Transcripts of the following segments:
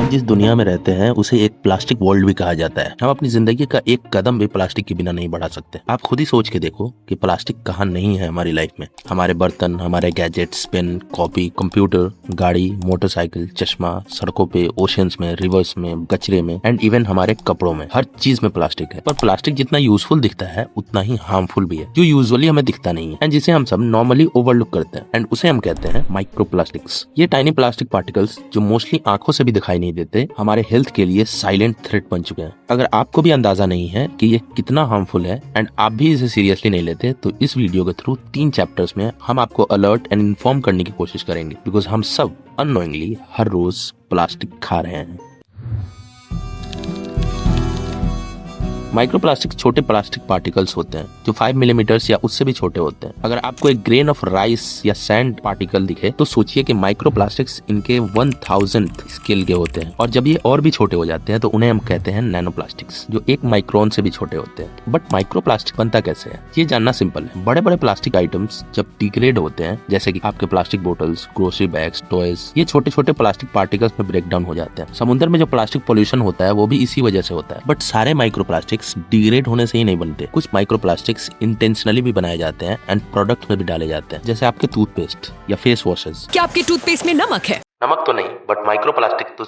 हम जिस दुनिया में रहते हैं उसे एक प्लास्टिक वर्ल्ड भी कहा जाता है। हम अपनी जिंदगी का एक कदम भी प्लास्टिक के बिना नहीं बढ़ा सकते। आप खुद ही सोच के देखो कि प्लास्टिक कहाँ नहीं है हमारी लाइफ में। हमारे बर्तन, हमारे गैजेट्स, पेन, कॉपी, कंप्यूटर, गाड़ी, मोटरसाइकिल, चश्मा, सड़कों पे, ओशियंस में, रिवर्स में, कचरे में एंड इवन हमारे कपड़ों में, हर चीज में प्लास्टिक है। पर प्लास्टिक जितना यूजफुल दिखता है उतना ही हार्मफुल भी है, जो यूजुअली हमें दिखता नहीं है एंड जिसे हम सब नॉर्मली ओवरलुक करते हैं एंड उसे हम कहते हैं माइक्रो प्लास्टिक्स। ये टाइनी प्लास्टिक पार्टिकल्स जो मोस्टली आंखों से भी दिखाई नहीं देते, हमारे हेल्थ के लिए साइलेंट थ्रेट बन चुके हैं। अगर आपको भी अंदाजा नहीं है कि ये कितना हार्मफुल है एंड आप भी इसे सीरियसली नहीं लेते, तो इस वीडियो के थ्रू 3 चैप्टर्स में हम आपको अलर्ट एंड इन्फॉर्म करने की कोशिश करेंगे, बिकॉज हम सब अननोइंगली हर रोज प्लास्टिक खा रहे हैं। माइक्रोप्लास्टिक छोटे प्लास्टिक पार्टिकल्स होते हैं जो 5 मिलीमीटर्स या उससे भी छोटे होते हैं। अगर आपको एक ग्रेन ऑफ राइस या सैंड पार्टिकल दिखे तो सोचिए कि माइक्रोप्लास्टिक्स इनके 1000th स्केल के होते हैं, और जब ये और भी छोटे हो जाते हैं तो उन्हें हम कहते हैं नैनोप्लास्टिक्स, जो 1 माइक्रोन से भी छोटे होते हैं। बट माइक्रोप्लास्टिक बनता कैसे है, ये जानना सिंपल है। बड़े बड़े प्लास्टिक आइटम्स जब डिग्रेड होते हैं, जैसे कि आपके plastic bottles, grocery bags, toys, ये छोटे छोटे प्लास्टिक पार्टिकल्स में ब्रेक डाउन हो जाते हैं। समुद्र में जो प्लास्टिक पोल्यूशन होता है वो भी इसी वजह से होता है। बट सारे माइक्रोप्लास्टिक डिग्रेड होने से ही नहीं बनते। कुछ माइक्रोप्लास्टिक्स इंटेंशनली भी बनाए जाते हैं एंड प्रोडक्ट में भी डाले जाते हैं, जैसे आपके टूथपेस्ट या फेस वॉशेस। क्या आपके टूथपेस्ट में नमक है? नमक तो नहीं, बट माइक्रोप्लास्टिक तो।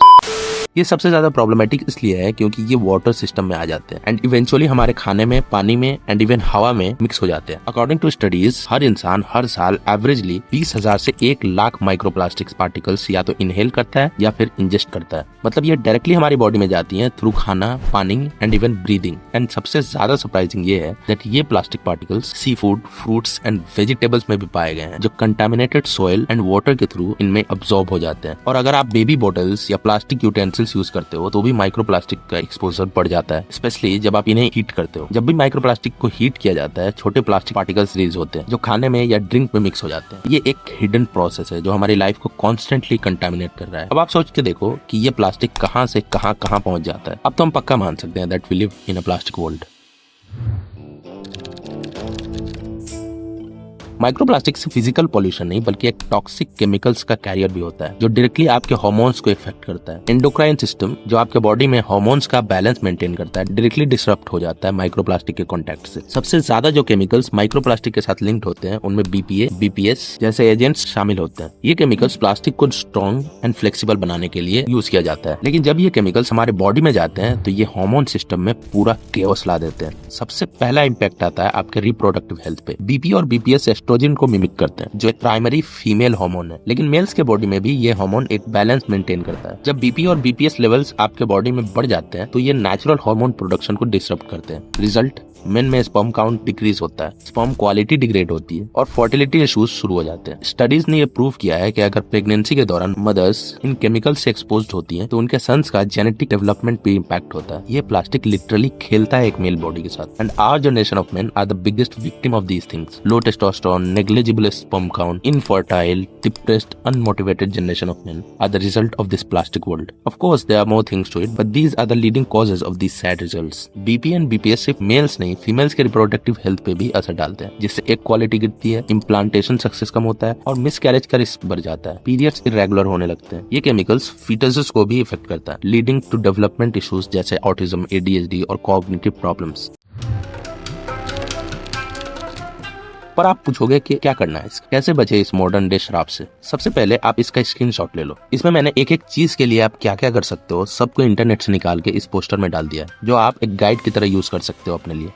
ये सबसे ज्यादा प्रॉब्लमेटिक इसलिए है क्योंकि ये वाटर सिस्टम में आ जाते हैं एंड इवेंचुअली हमारे खाने में, पानी में एंड इवन हवा में मिक्स हो जाते हैं। अकॉर्डिंग टू स्टडीज, हर इंसान हर साल एवरेजली 20,000 से 1 लाख माइक्रोप्लास्टिक पार्टिकल्स या तो इनहेल करता है या फिर इंजेस्ट करता है। मतलब ये डायरेक्टली हमारी बॉडी में जाती है थ्रू खाना, पानी एंड इवन ब्रीदिंग। एंड सबसे ज्यादा सरप्राइजिंग ये है दैट ये plastic particles sea food, fruits and vegetables में भी पाए गए हैं, जो कंटामिनेटेड सॉइल एंड वाटर के थ्रू इनमें अब्सॉर्ब हो जाते हैं। और अगर आप बेबी बॉटल्स या प्लास्टिक यूटेंसिल्स यूज करते हो तो भी माइक्रोप्लास्टिक का एक्सपोजर बढ़ जाता है, स्पेशली जब आप इन्हें हीट करते हो। जब भी माइक्रोप्लास्टिक को हीट किया जाता है, छोटे प्लास्टिक पार्टिकल्स रिलीज होते हैं जो खाने में या ड्रिंक में मिक्स हो जाते हैं। ये एक हिडन प्रोसेस है जो हमारी लाइफ को कॉन्स्टेंटली कंटामिनेट कर रहा है। अब आप सोच के देखो कि ये प्लास्टिक कहाँ से कहाँ पहुंच जाता है। अब तो हम पक्का मान सकते हैं that we live in a plastic world. Microplastic से फिजिकल पॉल्यूशन नहीं बल्कि एक टॉक्सिक केमिकल्स का कैरियर भी होता है जो डायरेक्टली आपके हार्मोन्स को इफेक्ट करता है। एंडोक्राइन सिस्टम, जो आपके बॉडी में हार्मोन्स का बैलेंस मेंटेन करता है, डायरेक्टली डिसरप्ट हो जाता है माइक्रोप्लास्टिक के कांटेक्ट से। सबसे ज्यादा जो केमिकल्स माइक्रोप्लास्टिक के साथ लिंक्ड होते हैं उनमें बीपीए, बीपीएस जैसे एजेंट्स शामिल होते हैं। ये केमिकल्स प्लास्टिक को स्ट्रॉन्ग एंड फ्लेक्सिबल बनाने के लिए यूज किया जाता है, लेकिन जब ये केमिकल्स हमारे बॉडी में जाते हैं तो ये हार्मोन सिस्टम में पूरा केओस ला देते हैं। सबसे पहला इम्पैक्ट आता है आपके रिप्रोडक्टिव हेल्थ पे। बीपी और बीपीएस एस्ट्रोजन को मिमिक करते हैं, जो एक प्राइमरी फीमेल हार्मोन है, लेकिन मेल्स के बॉडी में भी ये हार्मोन एक बैलेंस मेंटेन करता है। जब बीपी और बीपीएस लेवल्स आपके बॉडी में बढ़ जाते हैं तो ये नेचुरल हार्मोन प्रोडक्शन को डिसरप्ट करते हैं। रिजल्ट, मेन में स्पर्म काउंट डिक्रीज होता है, स्पर्म क्वालिटी डिग्रेड होती है और फर्टिलिटी इश्यूज शुरू हो जाते हैं। स्टडीज ने ये प्रूव किया है कि अगर प्रेगनेंसी के दौरान मदर्स इन केमिकल्स से एक्सपोज्ड होती हैं तो उनके सन्स का जेनेटिक डेवलपमेंट पे इम्पैक्ट होता है। ये प्लास्टिक लिटरली खेलता है एक मेल बॉडी के साथ and our generation of men are the biggest victim of these things. Low testosterone, negligible sperm count, infertile, depressed, unmotivated generation of men are the result of this plastic world. Of course, there are more things to it, but these are the leading causes of these sad results. BP and BPS सिर्फ mails नहीं, females के reproductive health पे भी असर डालते हैं, जिससे एक क्वालिटी गिरती है, इम्प्लांटेशन सक्सेस कम होता है और मिसकैरेज का रिस्क बढ़ जाता है। पीरियड्स इरेगुलर होने लगते हैं। ये केमिकल्स फीटसेस को भी इफेक्ट करता है, लीडिंग टू डेवलपमेंट इश्यूज जैसे ऑटिज्म, ADHD और कॉग्निटिव प्रॉब्लम्स। पर आप पूछोगे कि क्या करना है, कैसे बचे इस मॉडर्न डे श्राप से। सबसे पहले आप इसका स्क्रीनशॉट ले लो। इसमें मैंने एक एक चीज के लिए आप क्या क्या कर सकते हो सबको इंटरनेट से निकाल के इस पोस्टर में डाल दिया है, जो आप एक गाइड की तरह यूज कर सकते हो अपने लिए।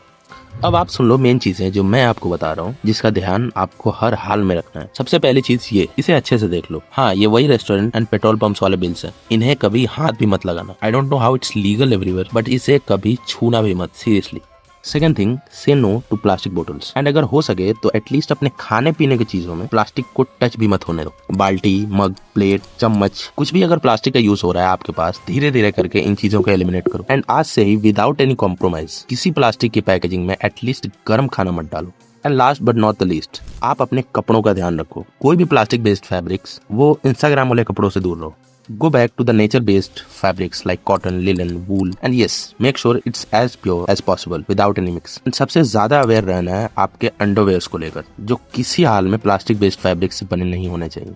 अब आप सुन लो मेन चीजें जो मैं आपको बता रहा हूँ, जिसका ध्यान आपको हर हाल में रखना है। सबसे पहली चीज ये, इसे अच्छे से देख लो। हाँ, ये वही रेस्टोरेंट एंड पेट्रोल पंप्स वाले बिल्स हैं, इन्हें कभी हाथ भी मत लगाना। I don't know how it's legal everywhere, but इसे कभी छूना भी मत, seriously. Second thing, say no to plastic bottles and अगर हो सके तो एटलीस्ट अपने खाने पीने की चीजों में प्लास्टिक को टच भी मत होने दो। बाल्टी, मग, प्लेट, चम्मच, कुछ भी अगर प्लास्टिक का यूज हो रहा है आपके पास, धीरे धीरे करके इन चीजों को एलिमिनेट करो। एंड आज से ही विदाउट एनी कॉम्प्रोमाइज किसी प्लास्टिक की पैकेजिंग में एटलीस्ट गर्म खाना मत डालो। And last but not the least, आप अपने कपड़ों का ध्यान रखो। कोई भी प्लास्टिक बेस्ड फैब्रिक्स, वो इंस्टाग्राम वाले कपड़ों से दूर रहो। Go back to the nature-based fabrics like cotton, linen, wool, and yes, make sure it's as pure as possible without any mix. And सबसे ज्यादा अवेयर रहना है आपके अंडरवेयर्स को लेकर, जो किसी हाल में प्लास्टिक बेस्ड फैब्रिक से बने नहीं होने चाहिए।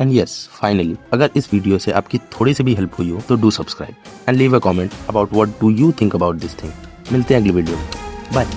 एंड यस फाइनली, अगर इस वीडियो से आपकी थोड़ी सी भी हेल्प हुई हो तो do subscribe and leave a comment about what do you think about this thing. मिलते हैं अगली वीडियो में, बाय।